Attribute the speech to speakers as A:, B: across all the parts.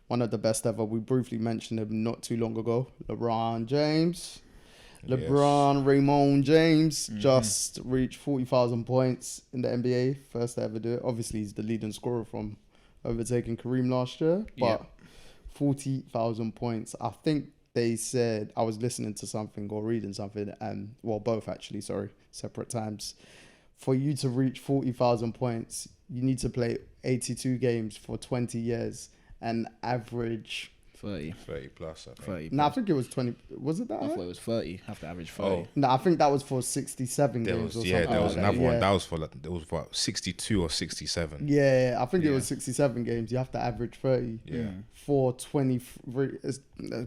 A: one of the best ever. We briefly mentioned him not too long ago. LeBron James. LeBron Raymond James just reached 40,000 points in the NBA. First to ever do it. Obviously, he's the leading scorer from overtaking Kareem last year. But 40,000 points. I think they said, I was listening to something or reading something, and well, both actually, sorry, separate times. For you to reach 40,000 points, you need to play 82 games for 20 years and average
B: 30
C: plus, I think.
B: 30
A: No, I think it was 20. Was it that?
B: I
A: high?
B: thought it was 30. Have to average 30.
C: Oh.
A: No, I think that was for 67
C: There
A: games
C: was,
A: or
C: yeah,
A: something.
C: there was
A: like
C: another
A: that.
C: one.
A: Yeah.
C: That was for like, it was what, 62 or 67.
A: Yeah, I think it
C: Yeah.
A: was 67 games. You have to average 30
C: Yeah.
A: for 23.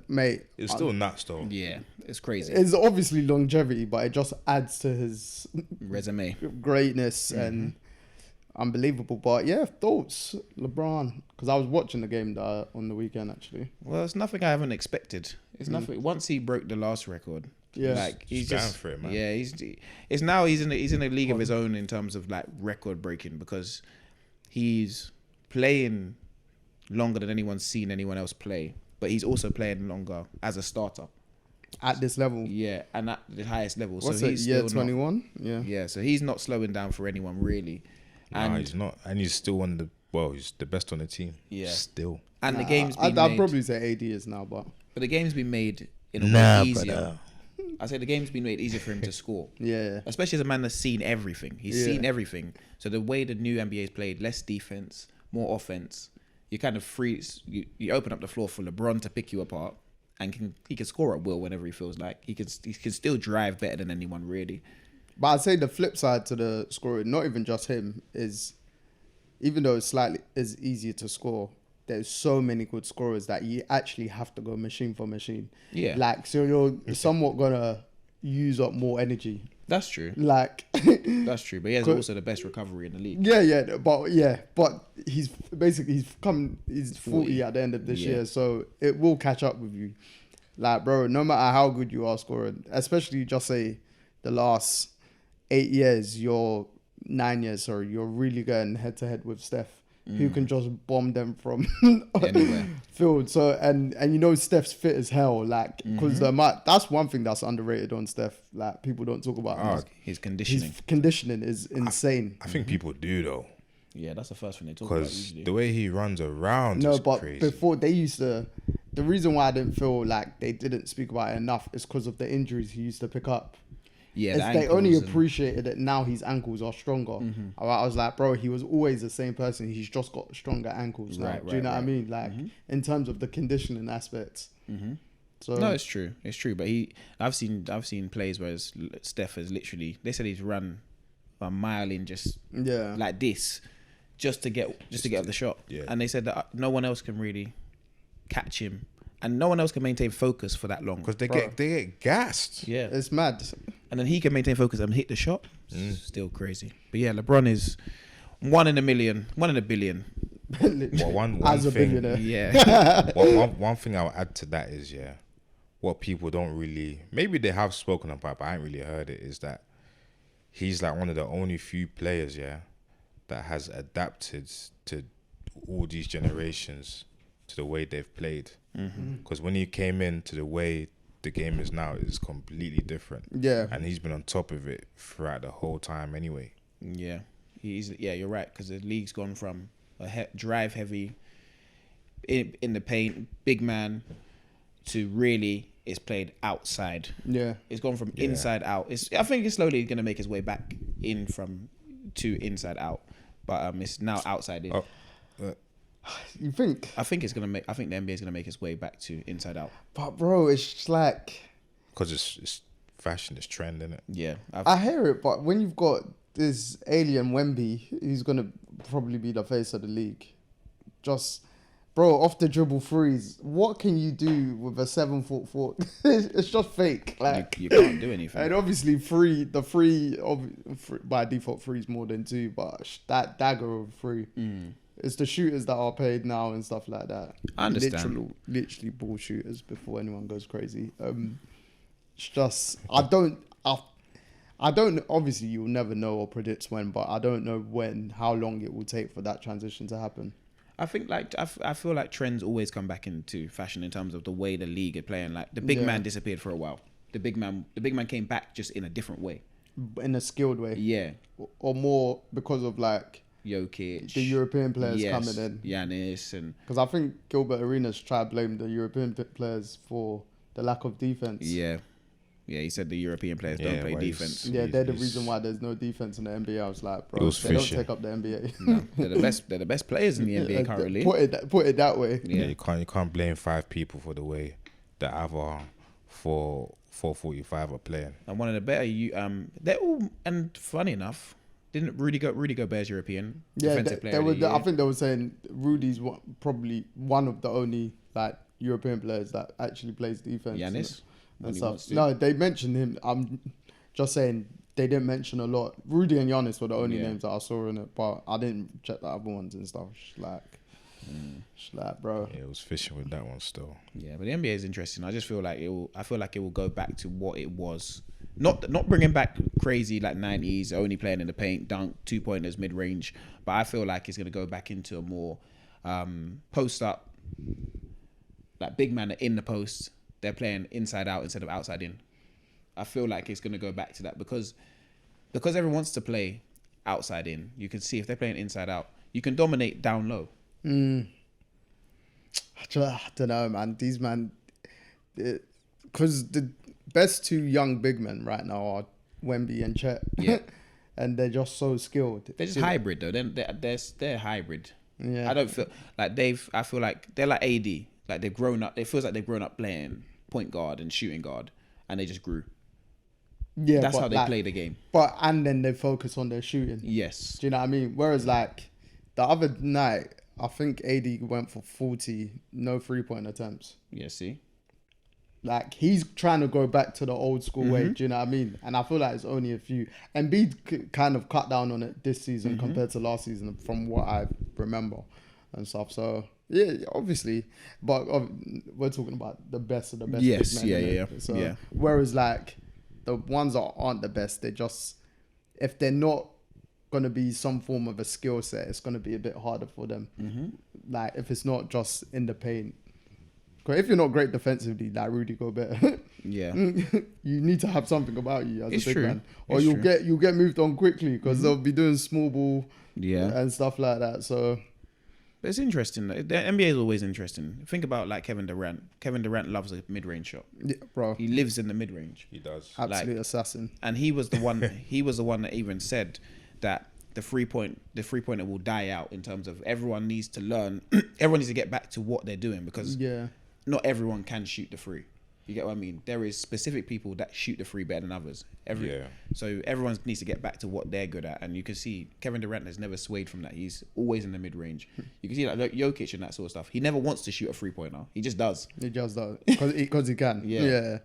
A: Mate,
C: It's still nuts though.
B: Yeah, it's crazy.
A: it's obviously longevity, but it just adds to his
B: Resume.
A: greatness and unbelievable. But yeah, thoughts, LeBron, because I was watching the game on the weekend actually.
B: Well, it's nothing I haven't expected. It's nothing. Once he broke the last record,
A: Yeah.
B: like he's
C: Stand
B: just
C: for it, man.
B: Yeah, he's in a league of his own in terms of like record breaking because he's playing longer than anyone's seen anyone else play, but he's also playing longer as a starter.
A: At this level,
B: Yeah, and at the highest level.
A: what's
B: so
A: it?
B: he's
A: Year
B: still not-
A: 21. Yeah.
B: Yeah, so he's not slowing down for anyone really.
C: Nah,
B: And
C: he's not. And he's still one of the, well, he's the best on the team.
B: Yeah.
C: Still.
B: and the game's
A: I'd
B: been made,
A: probably say AD is now, but
B: but the game's been made in a
C: Nah,
B: way easier.
C: brother.
B: I say the game's been made easier for him to score.
A: yeah.
B: Especially as a man that's seen everything. He's
A: Yeah.
B: seen everything. So the way the new NBA is played, less defense, more offense, you kind of you open up the floor for LeBron to pick you apart, and he can score at will whenever he feels like. He can still drive better than anyone really.
A: But I'd say the flip side to the scoring, not even just him, is even though it's slightly is easier to score, there's so many good scorers that you actually have to go machine for machine.
B: Yeah.
A: Like, so you're somewhat gonna use up more energy.
B: That's true.
A: Like,
B: That's true. But he has
A: Good.
B: also the best recovery in the league.
A: but he's basically he's 40 at the end of this
B: Yeah.
A: year, so it will catch up with you. Like, bro, no matter how good you are scoring, especially just say the last 8 years, you're 9 years, sorry, you're really going head to head with Steph, who can just bomb them from
B: Anywhere.
A: field. So and you know Steph's fit as hell, like because that's one thing that's underrated on Steph. Like people don't talk about enough.
B: His conditioning.
A: His conditioning is insane.
C: I think people do though.
B: Yeah, that's the first thing they talk about
C: Because
B: usually.
C: the way he runs around
A: No,
C: is
A: but
C: crazy.
A: before they used to, the reason why I didn't feel like they didn't speak about it enough is because of the injuries he used to pick up.
B: Yeah,
A: It's
B: the
A: they only
B: ankles and-
A: appreciated it now his ankles are stronger. I was like, bro, he was always the same person. He's just got stronger ankles now.
B: Right,
A: Do you know what I
B: right.
A: mean? Like in terms of the conditioning aspects. So
B: No, it's true. It's true. But I've seen plays where Steph has literally. They said he's run a mile in just
A: yeah,
B: like this, just to get up the shot.
C: Yeah.
B: And they said that no one else can really catch him, and no one else can maintain focus for that long.
C: Because they
A: Bro.
C: get gassed.
B: Yeah,
A: it's mad.
B: and then he can maintain focus and hit the shot. Still crazy. But yeah, LeBron is 1 in a million, 1 in a billion.
C: Well, one
A: As a
C: thing,
A: billionaire.
B: Yeah.
C: one thing I'll add to that is, yeah, what people don't really, maybe they have spoken about, but I ain't really heard it, is that he's like one of the only few players, yeah, that has adapted to all these generations, to the way they've played. Because when he came into the way the game is now, it's completely different.
A: Yeah.
C: And he's been on top of it throughout the whole time anyway.
B: Yeah, you're right, because the league's gone from a drive heavy in the paint, big man, to really it's played outside.
A: Yeah.
B: It's gone from inside out. I think it's slowly going to make its way back in to inside out, but it's now outside in.
C: Oh,
A: You think?
B: I think the NBA is going to make its way back to inside out.
A: But bro, it's just like
C: because it's fashion, it's trend, isn't it?
B: Yeah,
A: I hear it, but when you've got this alien Wemby, who's gonna probably be the face of the league, just bro, off the dribble threes, what can you do with a 7'4"? It's just fake. Like
B: you can't do anything.
A: and obviously by default three is more than two, but that dagger of three. It's the shooters that are paid now and stuff like that.
B: I understand.
A: Literally ball shooters before anyone goes crazy. It's just I don't. Obviously, you'll never know or predict when, but I don't know how long it will take for that transition to happen.
B: I think I feel like trends always come back into fashion in terms of the way the league are playing. Like the big man disappeared for a while. The big man came back just in a different way.
A: In a skilled way.
B: Yeah.
A: Or more because of like
B: Jokic.
A: the European players coming in.
B: Giannis and
A: because I think Gilbert Arenas tried to blame the European players for the lack of defense.
B: Yeah, he said the European players don't play defense.
A: Yeah, they're the reason why there's no defense in the NBA. I was like, bro,
C: was
A: they
C: fishing.
A: don't take up the NBA.
B: No, they're the best. They're the best players in the NBA currently.
A: Put it that way.
C: Yeah, you can't blame 5 people for the way the other 445 are playing.
B: And one of the better they're all, and funny enough, didn't Rudy Gobert's European defensive player?
A: I think they were saying Rudy's probably one of the only like European players that actually plays defense.
B: Giannis
A: and stuff. No, they mentioned him. I'm just saying they didn't mention a lot. Rudy and Giannis were the only names that I saw in it, but I didn't check the other ones and stuff. Just like, bro.
C: Yeah, it was fishing with that one still.
B: Yeah, but the NBA is interesting. I just feel like it will go back to what it was. Not bringing back crazy like 90s, only playing in the paint, dunk, 2-pointers, mid-range. But I feel like it's going to go back into a more post-up, like big man in the post. They're playing inside out instead of outside in. I feel like it's going to go back to that because everyone wants to play outside in. You can see if they're playing inside out, you can dominate down low.
A: I don't know, man. These man, because the best 2 young big men right now are Wemby and Chet.
B: Yeah,
A: and they're just so skilled.
B: They're just hybrid though. They're hybrid.
A: Yeah,
B: I don't feel like I feel like they're like AD. Like they've grown up. It feels like they've grown up playing point guard and shooting guard, and they just grew.
A: Yeah,
B: that's how they play the game.
A: And then they focus on their shooting.
B: Yes.
A: Do you know what I mean? Whereas like the other night, I think AD went for 40, no 3-point attempts.
B: Yeah, see?
A: Like, he's trying to go back to the old school way, do you know what I mean? And I feel like it's only a few. Embiid kind of cut down on it this season compared to last season from what I remember and stuff. So, yeah, obviously. But we're talking about the best of the best.
B: Yes,
A: big men,
B: yeah.
A: So, whereas, like, the ones that aren't the best, they just, if they're not going to be some form of a skill set, it's going to be a bit harder for them. Like if it's not just in the paint, because if you're not great defensively like Rudy Gobert, you need to have something about you as a big man, or you'll get moved on quickly because they'll be doing small ball and stuff like that. So
B: but it's interesting. The NBA is always interesting. Think about like Kevin Durant. Kevin Durant loves a mid-range shot.
A: Yeah, bro.
B: He lives in the mid-range.
C: He does.
A: Absolute assassin.
B: And he was the one. He was the one that even said that the 3-pointer will die out in terms of everyone needs to learn. Everyone needs to get back to what they're doing because not everyone can shoot the 3. You get what I mean? There is specific people that shoot the 3 better than others. So everyone needs to get back to what they're good at. And you can see Kevin Durant has never swayed from that. He's always in the mid-range. You can see like Jokic and that sort of stuff. He never wants to shoot a 3-pointer. He just does.
A: He just does because he can. Yeah.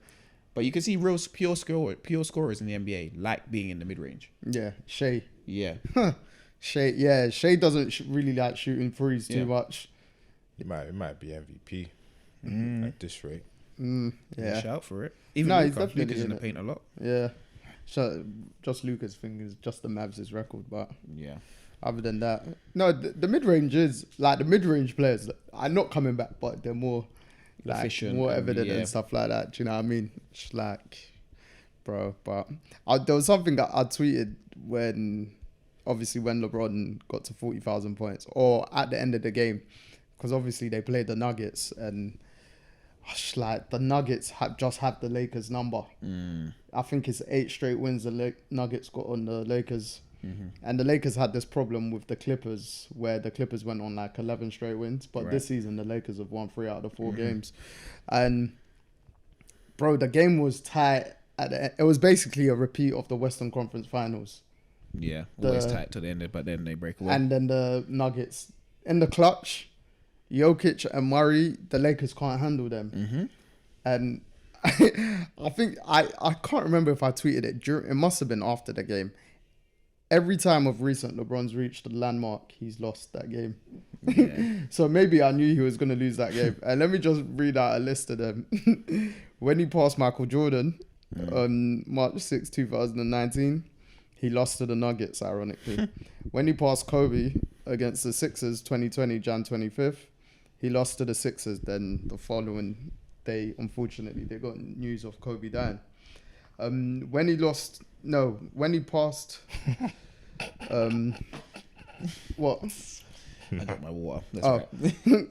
B: But you can see real pure scorers in the NBA like being in the mid-range.
A: Yeah, Shea.
B: Yeah.
A: Shea doesn't really like shooting threes too much.
C: It might be MVP at this rate.
B: Shout for it. Even Luka's in the paint a lot.
A: Yeah. So just Luka's thing is just the Mavs' record, but other than that, no. The mid range is like the mid range players are not coming back, but they're more like efficient, more evident and stuff like that. Do you know what I mean? It's like, bro. But there was something that I tweeted when LeBron got to 40,000 points, or at the end of the game, because obviously they played the Nuggets and. Like the Nuggets just have the Lakers number. I think it's 8 straight wins the Nuggets got on the Lakers, and the Lakers had this problem with the Clippers where the Clippers went on like 11 straight wins, but this season the Lakers have won 3 out of the 4 games, and bro, the game was tight. It was basically a repeat of the Western Conference Finals.
B: Yeah, always tight to the end, but then they break away.
A: And then the Nuggets in the clutch. Jokic and Murray, the Lakers can't handle them. And I think, I can't remember if I tweeted it. It must have been after the game. Every time of recent LeBron's reached the landmark, he's lost that game. So maybe I knew he was going to lose that game. And let me just read out a list of them. When he passed Michael Jordan on March 6, 2019, he lost to the Nuggets, ironically. When he passed Kobe against the Sixers 2020, Jan 25th. He lost to the Sixers. Then the following day, unfortunately, they got news of Kobe dying. When he passed, what?
B: I got my water. That's
A: Oh.
B: right.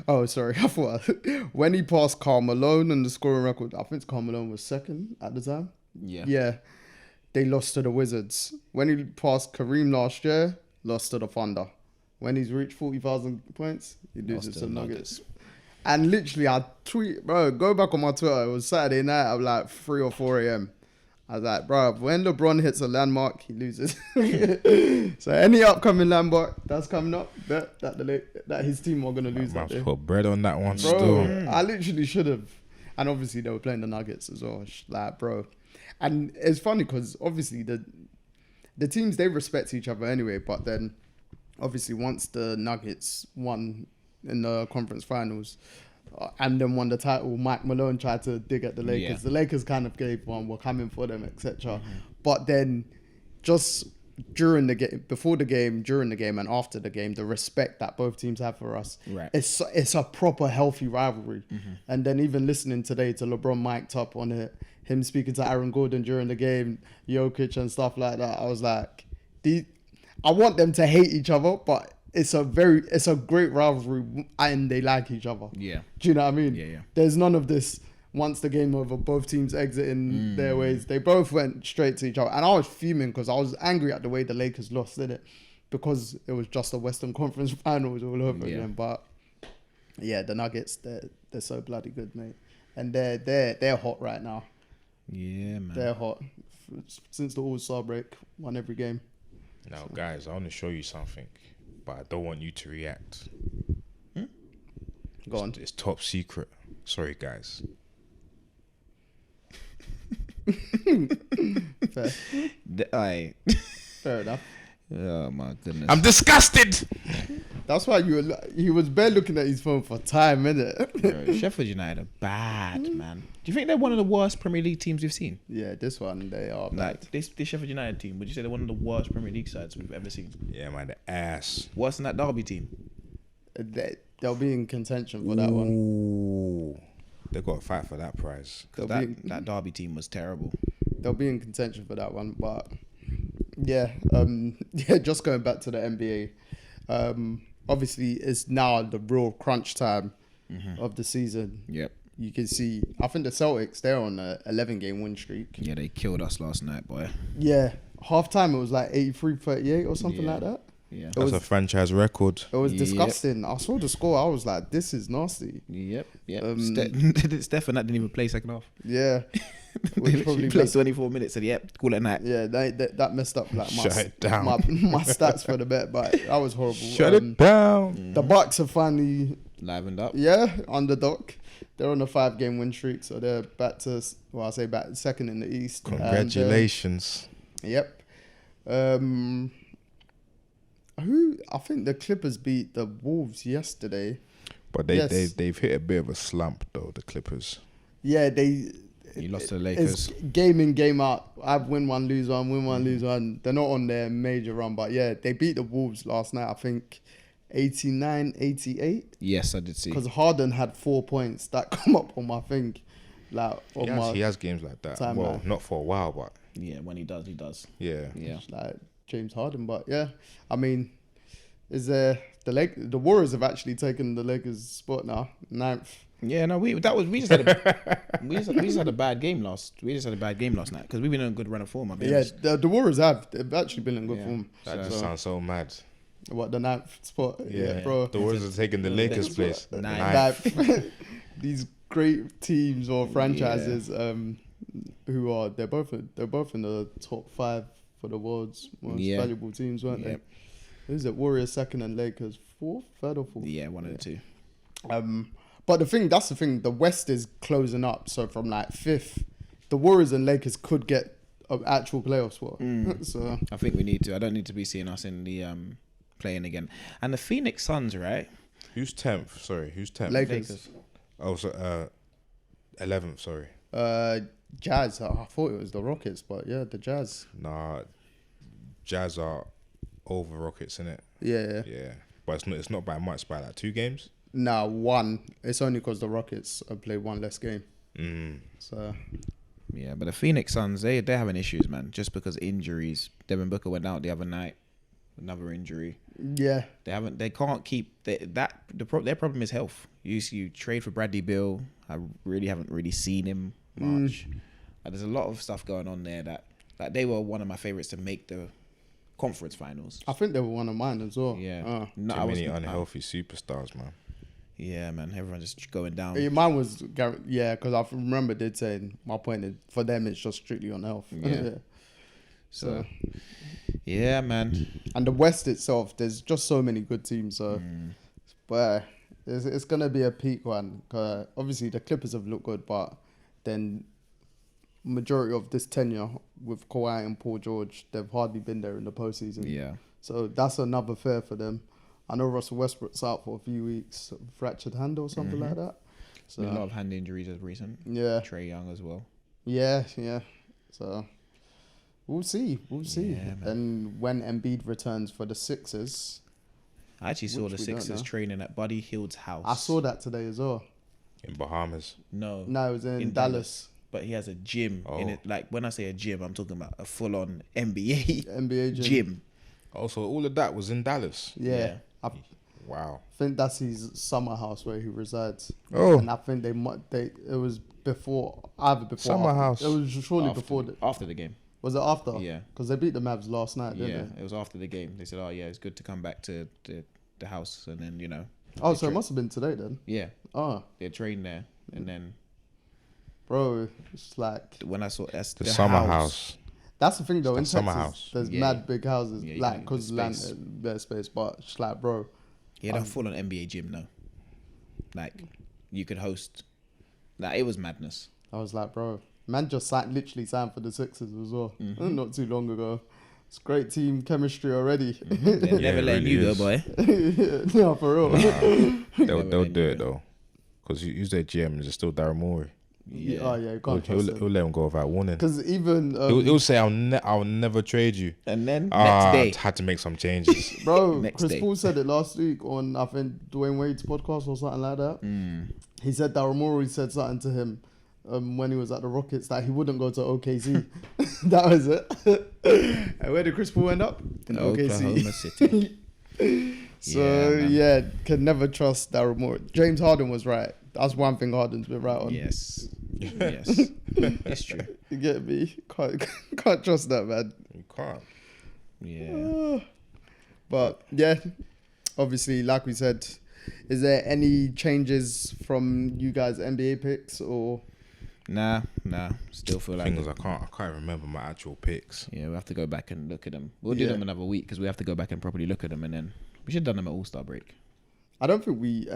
A: Oh, sorry. I thought when he passed Karl Malone and the scoring record, I think Karl Malone was second at the time.
B: Yeah.
A: Yeah. They lost to the Wizards. When he passed Kareem last year, lost to the Thunder. When he's reached 40,000 points, he loses to the Nuggets. And literally, I tweet, bro, go back on my Twitter. It was Saturday night at like 3 or 4 a.m. I was like, bro, when LeBron hits a landmark, he loses. So any upcoming landmark that's coming up, bet that his team are going to lose that day.
C: Put bread on that one
A: Bro,
C: still.
A: I literally should have. And obviously, they were playing the Nuggets as well. Like, bro. And it's funny because obviously the teams, they respect each other anyway. But then, obviously, once the Nuggets won in the conference finals and then won the title, Mike Malone tried to dig at the Lakers.
B: Yeah.
A: The Lakers kind of gave one, we're coming for them, etc. But then just during the game, before the game, during the game and after the game, the respect that both teams have for us,
B: Right.
A: it's a proper healthy rivalry. And then even listening today to LeBron mic'd up on it, him speaking to Aaron Gordon during the game, Jokic and stuff like that, I was like, I want them to hate each other, but it's a great rivalry and they like each other.
B: Yeah.
A: Do you know what I mean?
B: Yeah.
A: There's none of this once the game over, both teams exiting their ways. They both went straight to each other. And I was fuming because I was angry at the way the Lakers lost, didn't it? Because it was just a Western Conference Finals all over again. But yeah, the Nuggets, they're so bloody good, mate. And they're hot right now.
B: Yeah, man.
A: They're hot. Since the All-Star break, won every game.
C: Now, guys, I want to show you something, but I don't want you to react.
A: Go on.
C: It's top secret. Sorry, guys.
A: Fair. Fair enough.
B: Oh my goodness.
C: I'm disgusted.
A: That's why he was bare looking at his phone for time, innit?
B: Bro, Sheffield United are bad, man. Do you think they're one of the worst Premier League teams we've seen?
A: Yeah, this one, they are bad.
B: Like this Sheffield United team, would you say they're one of the worst Premier League sides we've ever seen?
C: Yeah, man, the ass.
B: Worse than that Derby team?
A: They'll be in contention for that one.
C: Ooh. They got to fight for that prize.
B: Because that Derby team was terrible.
A: They'll be in contention for that one, but yeah, just going back to the NBA, obviously it's now the real crunch time of the season.
B: Yep.
A: You can see, I think the Celtics, they're on a 11-game win streak.
B: Yeah, they killed us last night, boy.
A: Yeah, half-time it was like 83-38 or something like that.
B: Yeah.
C: That's a franchise record.
A: It was disgusting. I saw the score, I was like, this is nasty.
B: Yep. Steph and that didn't even play second half.
A: Yeah.
B: They probably played 24 minutes and call it a night.
A: Yeah, that messed up like
C: Shut it down.
A: my stats for the bet, but that was horrible.
C: Shut it down.
A: The Bucks have finally
B: Livened up.
A: underdog. They're on a 5-game win streak, so they're back to second in the East.
C: Congratulations.
A: Yep. I think the Clippers beat the Wolves yesterday.
C: But they've hit a bit of a slump though, the Clippers.
A: Yeah,
B: You lost to the Lakers.
A: It's game in, game out. I win one, lose one, win one, lose one. They're not on their major run, but yeah, they beat the Wolves last night, I think 89-88.
B: Yes, I did see.
A: Because Harden had 4 points that come up on my thing. Like,
C: He has games like that.
A: timeline.
C: Well, not for a while, but
B: Yeah, when he does, he does.
C: yeah.
B: Yeah.
A: like James Harden, but yeah, I mean, is there the Warriors have actually taken the Lakers' spot now, 9th.
B: Yeah, no, we just had a bad game last. We just had a bad game last night because we've been in a good run of form. I mean,
A: Yeah, the Warriors they've actually been in good form.
C: That just sounds so mad.
A: What, the 9th spot? Yeah, bro.
C: The Warriors are taking the Lakers' place.
B: Ninth.
A: These great teams or franchises, they're both in the top 5 for the world's most valuable teams, weren't they? Who's it? Warriors second and Lakers fourth, third or fourth?
B: Yeah, one of the two.
A: But that's the thing. The West is closing up, so from like 5th, the Warriors and Lakers could get an actual playoff spot. So
B: I think we need to. I don't need to be seeing us in the playing again. And the Phoenix Suns, right?
C: Who's 10th? Sorry, who's 10th?
A: Lakers.
C: Oh, so 11th. Sorry.
A: Jazz. I thought it was the Rockets, but yeah, the Jazz.
C: Nah, Jazz are over Rockets, innit?
A: Yeah.
C: Yeah. But it's not by much, by like 2 games.
A: Nah, one. It's only because the Rockets have played one less game. So
B: Yeah, but the Phoenix Suns, they're having issues, man. Just because injuries. Devin Booker went out the other night, another injury.
A: yeah,
B: They can't keep their problem is health. You trade for Bradley Beal. I really haven't really seen him much. There's a lot of stuff going on there that they were one of my favorites to make the conference finals.
A: I think they were one of mine as well.
B: Yeah,
C: Too many unhealthy superstars, man.
B: Yeah, man, everyone's just going down.
A: Yeah, mine was because I remember did saying my point is for them it's just strictly on health.
B: Yeah.
A: So
B: yeah, man.
A: And the West itself, there's just so many good teams. So, but it's gonna be a peak one. Obviously the Clippers have looked good, but then majority of this tenure with Kawhi and Paul George, they've hardly been there in the postseason.
B: Yeah.
A: So that's another fair for them. I know Russell Westbrook's out for a few weeks, fractured hand or something like that. So
B: Been a lot of hand injuries as recent.
A: Yeah.
B: Trae Young as well.
A: Yeah. So we'll see.
B: Yeah,
A: And when Embiid returns for the Sixers,
B: I actually saw the
A: Which we don't
B: Sixers
A: know.
B: training at Buddy Hield's house.
A: I saw that today as well.
C: In Bahamas.
A: No, it was in Dallas.
B: But he has a gym in
C: Oh.
B: it. Like when I say a gym, I'm talking about a full-on NBA
A: NBA gym.
B: gym.
C: Also, all of that was in Dallas.
A: Yeah. I
C: Wow.
A: think that's his summer house where he resides.
C: Oh.
A: And I think it was either before
C: Summer
A: after.
C: house.
A: It was surely
B: After-
A: before.
B: after the game.
A: Was it after?
B: Yeah.
A: Because they beat the Mavs last night,
B: Yeah,
A: didn't they?
B: it was after the game. They said, "Oh yeah, it's good to come back to the house," and then
A: Oh, so it must have been today then.
B: yeah,
A: Oh,
B: they trained there, and then
A: bro, it's like
B: when I saw that's
C: The summer house.
A: that's the thing though.
C: the
A: In
C: summer
A: Texas,
C: house.
A: there's
B: Yeah,
A: mad big houses,
B: yeah, you
A: like
B: can-
A: because
B: the
A: land,
B: space.
A: there's space, but it's like, bro,
B: he had a full-on NBA gym though. Like you could host. Like it was madness.
A: I was like, bro, man, just literally signed for the Sixers as well, not too long ago. It's great team chemistry already.
B: They're
C: Yeah,
B: never
C: it
B: letting
C: really
B: you go,
C: is.
B: boy.
A: No, for real.
C: They'll do it though. Because who's their GM? Is it still Daryl Morey?
A: Yeah. Oh yeah, you
C: He'll,
A: can't trust
C: he'll
A: him.
C: let him go without warning.
A: Because even
C: He'll say, I'll never trade you.
B: And then
C: I
B: next day,
C: had to make some changes.
A: bro,
B: Next
A: Chris
B: day.
A: Paul said it last week on I think Dwayne Wade's podcast or something like that. He said that Romero said something to him when he was at the Rockets that he wouldn't go to OKC. That was it. And where did Chris Paul end up? In
B: Oklahoma
A: OKC.
B: City.
A: So
B: man.
A: yeah, can never trust Daryl Morey. James Harden was right. That's one thing Harden's been right on.
B: Yes, yes, it's true.
A: You get me? Can't trust that, man.
C: You can't.
B: Yeah.
A: But yeah, obviously, like we said, is there any changes from you guys' NBA picks or?
B: Nah. Still feel like
C: Thing is, I can't remember my actual picks.
B: yeah, we have to go back and look at them. We'll do
A: Yeah.
B: them another week because we have to go back and properly look at them, and then we should have done them at All-Star break.
A: I don't think we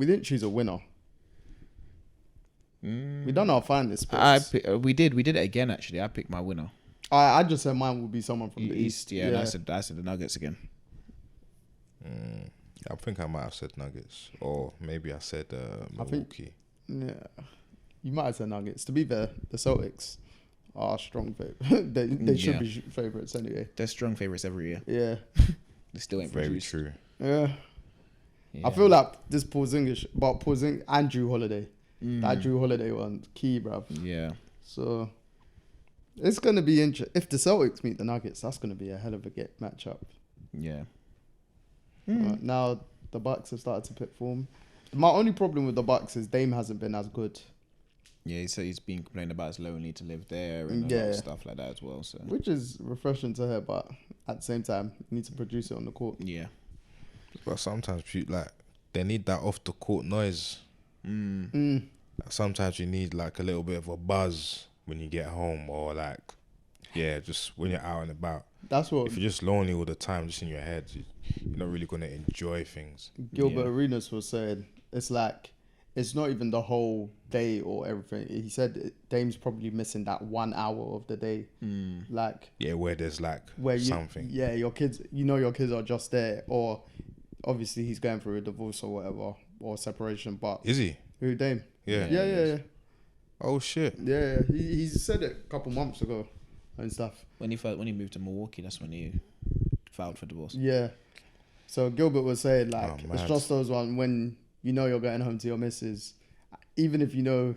A: didn't choose a winner. We done our finalist picks.
B: We did it again actually. I picked my winner.
A: I just said mine would be someone from the East.
B: Yeah, and I said the Nuggets again.
C: I think I might have said Nuggets, or maybe I said Milwaukee.
A: Yeah, you might have said Nuggets. To be fair, the Celtics are strong favorite. they should
B: Yeah.
A: be favorites anyway.
B: They're strong favorites every year.
A: Yeah,
B: They still ain't
C: Very
B: produced.
C: true.
A: yeah.
B: Yeah.
A: I feel like this Porzingis, but Porzingis and Drew Holiday. That Drew Holiday one, key, bruv.
B: Yeah.
A: So it's gonna be interesting. If the Celtics meet the Nuggets, that's gonna be a hell of a matchup.
B: Yeah.
A: Now the Bucks have started to pick form. My only problem with the Bucks is Dame hasn't been as good,
B: Yeah, so he's been complaining about it's lonely to live there and a lot
A: Yeah.
B: of stuff like that as well. So
A: which is refreshing to hear. But at the same time, you need to produce it on the court.
B: yeah.
C: But sometimes they need that off the court noise. Sometimes you need like a little bit of a buzz when you get home, or like, yeah, just when you're out and about.
A: That's what
C: If you're just lonely all the time, just in your head, you're not really gonna enjoy things.
A: Gilbert
B: Yeah.
A: Arenas was saying. It's like it's not even the whole day or everything. He said Dame's probably missing that 1 hour of the day, like
C: Yeah, where there's like
A: where you,
C: something.
A: yeah, your kids, your kids are just there, or obviously he's going through a divorce or whatever or separation. But
C: Is he?
A: who Dame?
C: Yeah.
A: Yeah.
C: Oh shit.
A: Yeah. He said it a couple months ago and stuff.
B: When he moved to Milwaukee, that's when he filed for divorce.
A: Yeah. So Gilbert was saying like
C: Oh,
A: it's
C: mad.
A: just those ones when you know you're going home to your missus, even if you know,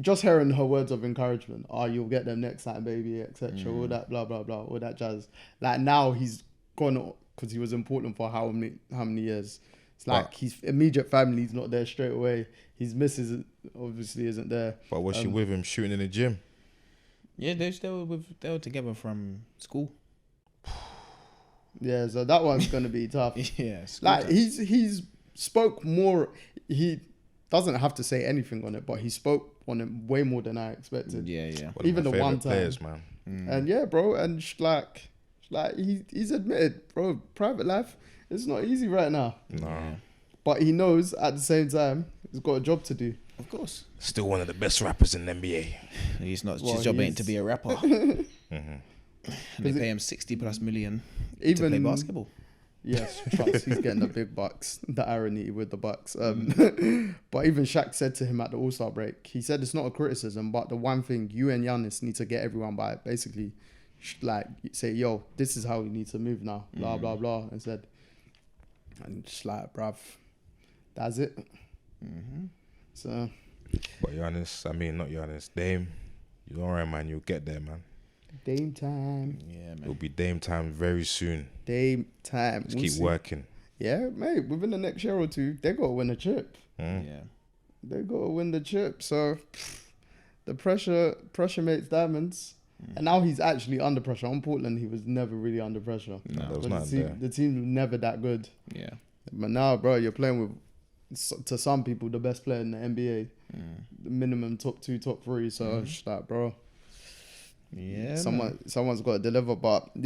A: just hearing her words of encouragement, oh, you'll get them next time, baby, etc. All that blah blah blah, all that jazz. Like now he's gone because he was important for how many years. It's like his immediate family's not there straight away. His missus obviously isn't there.
C: But was she with him shooting in the gym?
B: Yeah, they were together from school.
A: Yeah, so that one's gonna be tough.
B: Yeah,
A: Like he's spoke more. He doesn't have to say anything on it, but he spoke on it way more than I expected.
B: Yeah.
C: One of
A: Even
C: my
A: the one
C: favourite
A: time.
C: players, man.
A: And yeah, bro, and he's admitted, bro, private life it's not easy right now.
C: No.
B: Yeah.
A: But he knows at the same time he's got a job to do.
B: Of course.
C: Still one of the best rappers in the NBA.
B: He's not.
A: Well,
B: his job ain't
A: he's-
B: to be a rapper.
C: Mm-hmm.
B: And they pay him 60+ million to
A: Even
B: play basketball.
A: Yes, trust. He's getting the big bucks. The irony with the bucks. But even Shaq said to him at the All-Star break, he said it's not a criticism, but the one thing you and Giannis need to get everyone by, basically, like say, yo, this is how we need to move now. Blah blah blah. And said, and just like, bruv, that's it. So
C: But Giannis, I mean, not Giannis, Dame, you're alright, man. You'll get there, man.
A: Dame time.
B: Yeah,
C: It'll
B: man.
C: be Dame time very soon.
A: Dame time.
C: Just
A: We'll
C: keep
A: see.
C: working.
A: Yeah, mate. Within the next year or two, they gotta win a chip.
B: Yeah.
A: They gotta win the chip. So the pressure makes diamonds. And now he's actually under pressure. On Portland, he was never really under pressure.
C: No, there was
A: But
C: nothing there.
A: the team was never that good.
B: Yeah.
A: But now, bro, you're playing with, to some people, the best player in the NBA. The minimum top 2, top 3. So it's just like, bro,
B: Yeah.
A: someone's got to deliver. But yeah.